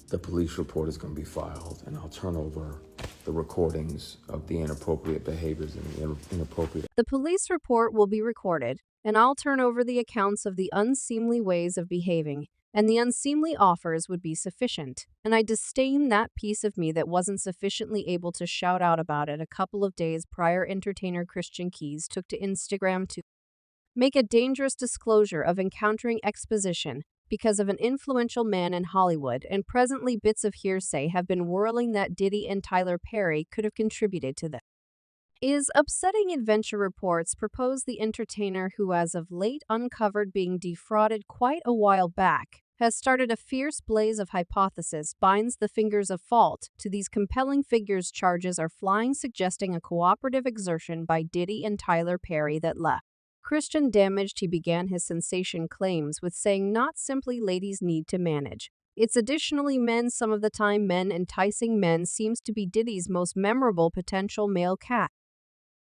the police report is going to be filed, and I'll turn over the recordings of the inappropriate behaviors and the inappropriate. The police report will be recorded, and I'll turn over the accounts of the unseemly ways of behaving, and the unseemly offers would be sufficient. And I disdain that piece of me that wasn't sufficiently able to shout out about it a couple of days prior. Entertainer Christian Keys took to Instagram to make a dangerous disclosure of encountering exposition because of an influential man in Hollywood, and presently bits of hearsay have been whirling that Diddy and Tyler Perry could have contributed to this. Is upsetting adventure reports propose the entertainer, who as of late uncovered being defrauded quite a while back, has started a fierce blaze of hypothesis, binds the fingers of fault to these compelling figures. Charges are flying, suggesting a cooperative exertion by Diddy and Tyler Perry that left Christian damaged. He began his sensation claims with saying not simply ladies need to manage. It's additionally men. Some of the time men enticing men seems to be Diddy's most memorable potential male cat.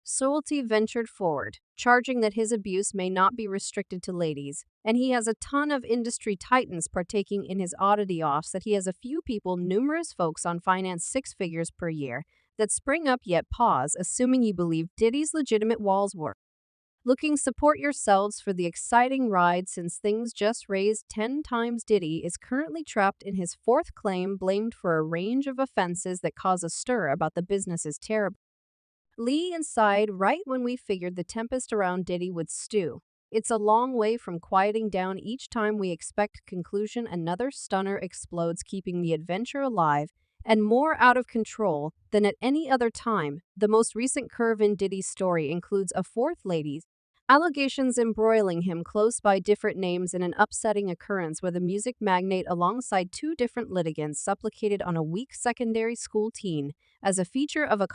Assualt ventured forward, charging that his abuse may not be restricted to ladies, and he has a ton of industry titans partaking in his oddity offs, that he has a few people, numerous folks on finance 6 figures per year, that spring up. Yet pause, assuming you believe Diddy's legitimate walls were looking. Support yourselves for the exciting ride, since things just raised 10 times. Diddy is currently trapped in his 4th claim, blamed for a range of offenses that cause a stir about the business's terrible Lee inside right when we figured the tempest around Diddy would stew. It's a long way from quieting down. Each time we expect conclusion, another stunner explodes, keeping the adventure alive and more out of control than at any other time. The most recent curve in Diddy's story includes a 4th lady's allegations embroiling him close by, different names, in an upsetting occurrence where the music magnate alongside 2 different litigants supplicated on a weak secondary school teen as a feature of a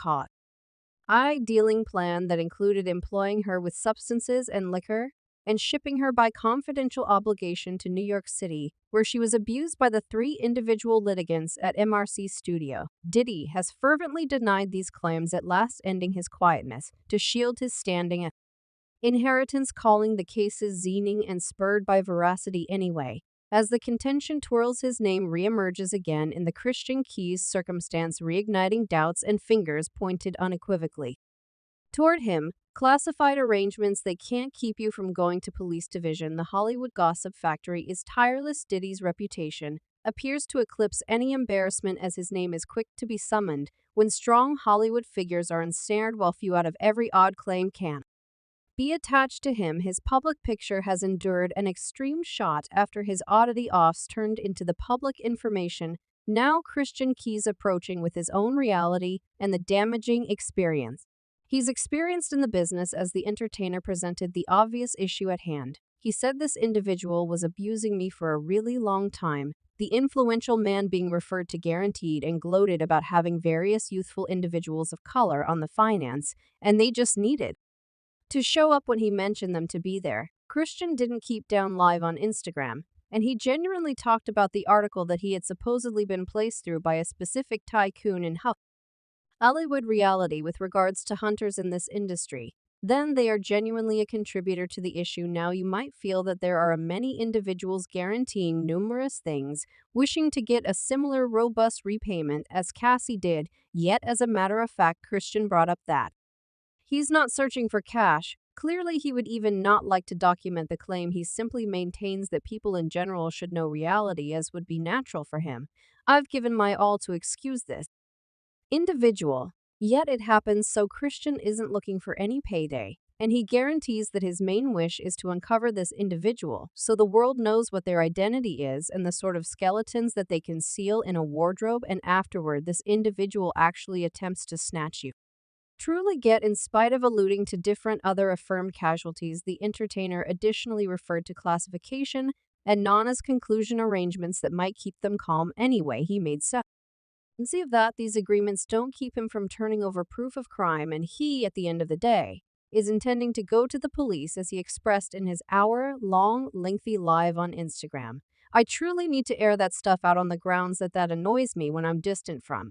dealing plan that included employing her with substances and liquor and shipping her by confidential obligation to New York City, where she was abused by the 3 individual litigants at MRC's studio. Diddy has fervently denied these claims, at last ending his quietness to shield his standing at inheritance, calling the cases zening and spurred by veracity anyway. As the contention twirls, his name reemerges again in the Christian Keys circumstance, reigniting doubts and fingers pointed unequivocally toward him. Classified arrangements, they can't keep you from going to police division. The Hollywood gossip factory is tireless. Diddy's reputation appears to eclipse any embarrassment, as his name is quick to be summoned when strong Hollywood figures are ensnared, while few out of every odd claim can be attached to him. His public picture has endured an extreme shot after his oddity offs turned into the public information. Now Christian Keys approaching with his own reality and the damaging experience he's experienced in the business. As the entertainer presented the obvious issue at hand, he said, "This individual was abusing me for a really long time." The influential man being referred to guaranteed and gloated about having various youthful individuals of color on the finance, and they just needed to show up when he mentioned them to be there. Christian didn't keep down live on Instagram, and he genuinely talked about the article that he had supposedly been placed through by a specific tycoon in Hollywood reality with regards to hunters in this industry. Then they are genuinely a contributor to the issue. Now you might feel that there are many individuals guaranteeing numerous things, wishing to get a similar robust repayment as Cassie did, yet as a matter of fact Christian brought up that he's not searching for cash. Clearly, he would even not like to document the claim. He simply maintains that people in general should know reality, as would be natural for him. I've given my all to excuse this individual, yet it happens so. Christian isn't looking for any payday, and he guarantees that his main wish is to uncover this individual so the world knows what their identity is and the sort of skeletons that they conceal in a wardrobe, and afterward this individual actually attempts to snatch you truly get. In spite of alluding to different other affirmed casualties, the entertainer additionally referred to classification and Nana's conclusion arrangements that might keep them calm anyway. He made sense of that these agreements don't keep him from turning over proof of crime, and he, at the end of the day, is intending to go to the police, as he expressed in his hour-long, lengthy live on Instagram. "I truly need to air that stuff out on the grounds that annoys me when I'm distant from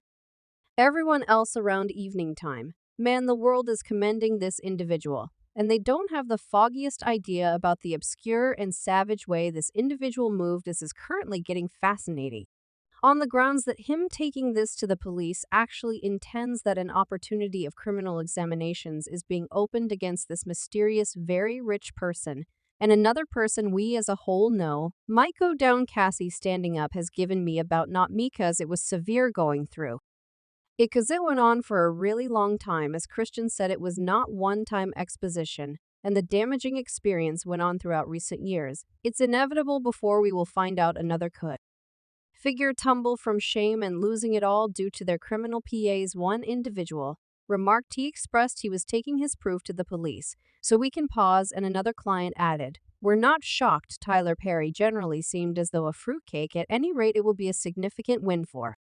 everyone else around evening time. Man, the world is commending this individual, and they don't have the foggiest idea about the obscure and savage way this individual moved. This is currently getting fascinating on the grounds that him taking this to the police actually intends that an opportunity of criminal examinations is being opened against this mysterious, very rich person, and another person we as a whole know might go down. Cassie standing up has given me about not me cause it was severe going through. It cause it went on for a really long time, as Christian said it was not one-time exposition, and the damaging experience went on throughout recent years. It's inevitable before we will find out another could figure tumble from shame and losing it all due to their criminal PAs. One individual remarked he expressed he was taking his proof to the police, so we can pause, and another client added, "We're not shocked. Tyler Perry generally seemed as though a fruitcake. At any rate, it will be a significant win for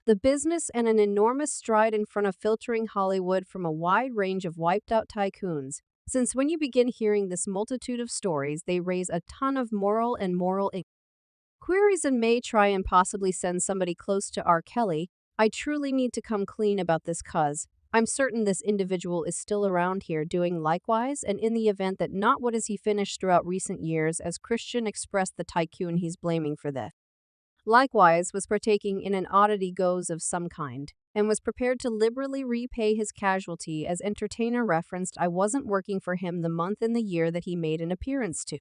the business and an enormous stride in front of filtering Hollywood from a wide range of wiped-out tycoons. Since when you begin hearing this multitude of stories, they raise a ton of moral queries and may try and possibly send somebody close to R. Kelly. I truly need to come clean about this cause I'm certain this individual is still around here doing likewise, and in the event that not, what has he finished throughout recent years, as Christian expressed, the tycoon he's blaming for this likewise was partaking in an oddity goes of some kind, and was prepared to liberally repay his casualty. As entertainer referenced, I wasn't working for him the month and the year that he made an appearance to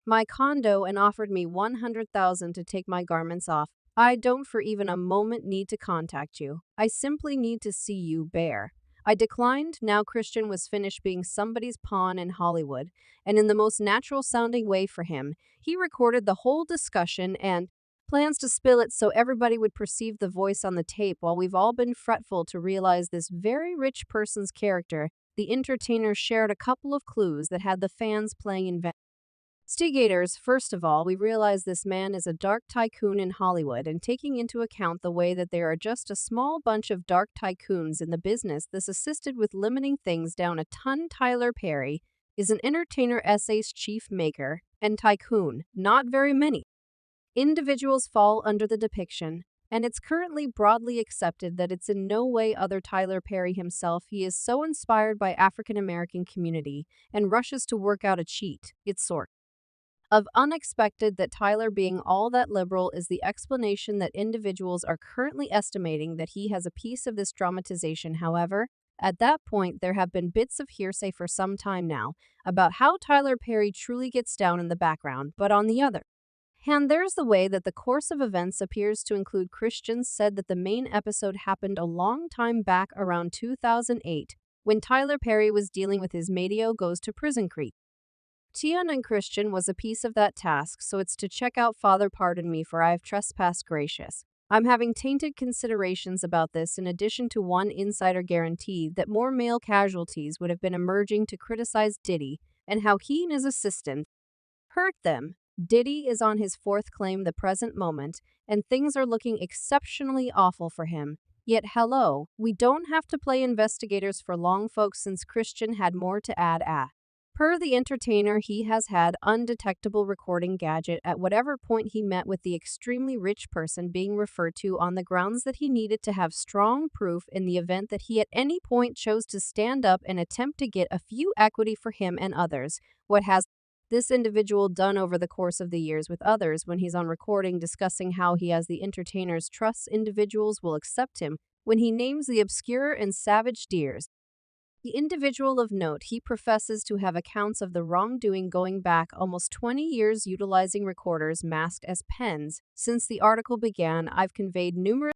my condo and offered me $100,000 to take my garments off. I don't for even a moment need to contact you. I simply need to see you bare. I declined. Now Christian was finished being somebody's pawn in Hollywood, and in the most natural sounding way for him, he recorded the whole discussion and plans to spill it so everybody would perceive the voice on the tape. While we've all been fretful to realize this very rich person's character, the entertainer shared a couple of clues that had the fans playing investigators. First of all, we realize this man is a dark tycoon in Hollywood, and taking into account the way that there are just a small bunch of dark tycoons in the business, this assisted with limiting things down a ton. Tyler Perry is an entertainer, SA's chief maker, and tycoon. Not very many individuals fall under the depiction, and it's currently broadly accepted that it's in no way other Tyler Perry himself. He is so inspired by African American community and rushes to work out a cheat. It's sort of unexpected that Tyler being all that liberal is the explanation that individuals are currently estimating that he has a piece of this dramatization. However, at that point, there have been bits of hearsay for some time now about how Tyler Perry truly gets down in the background, but on the other hand, there's the way that the course of events appears to include. Christians said that the main episode happened a long time back, around 2008, when Tyler Perry was dealing with his Madio goes to prison creep. Tian and Christian was a piece of that task, so it's to check out. Father, pardon me for I have trespassed. Gracious, I'm having tainted considerations about this. In addition to one insider guaranteed that more male casualties would have been emerging to criticize Diddy and how he and his assistant hurt them. Diddy is on his fourth claim the present moment, and things are looking exceptionally awful for him. Yet hello, we don't have to play investigators for long, folks, since Christian had more to add. Per the entertainer, he has had undetectable recording gadget at whatever point he met with the extremely rich person being referred to, on the grounds that he needed to have strong proof in the event that he at any point chose to stand up and attempt to get a few equity for him and others. What has this individual done over the course of the years with others when he's on recording discussing how he, as the entertainer's trusts, individuals will accept him when he names the obscure and savage deers? The individual of note, he professes to have accounts of the wrongdoing going back almost 20 years, utilizing recorders masked as pens. Since the article began, I've conveyed numerous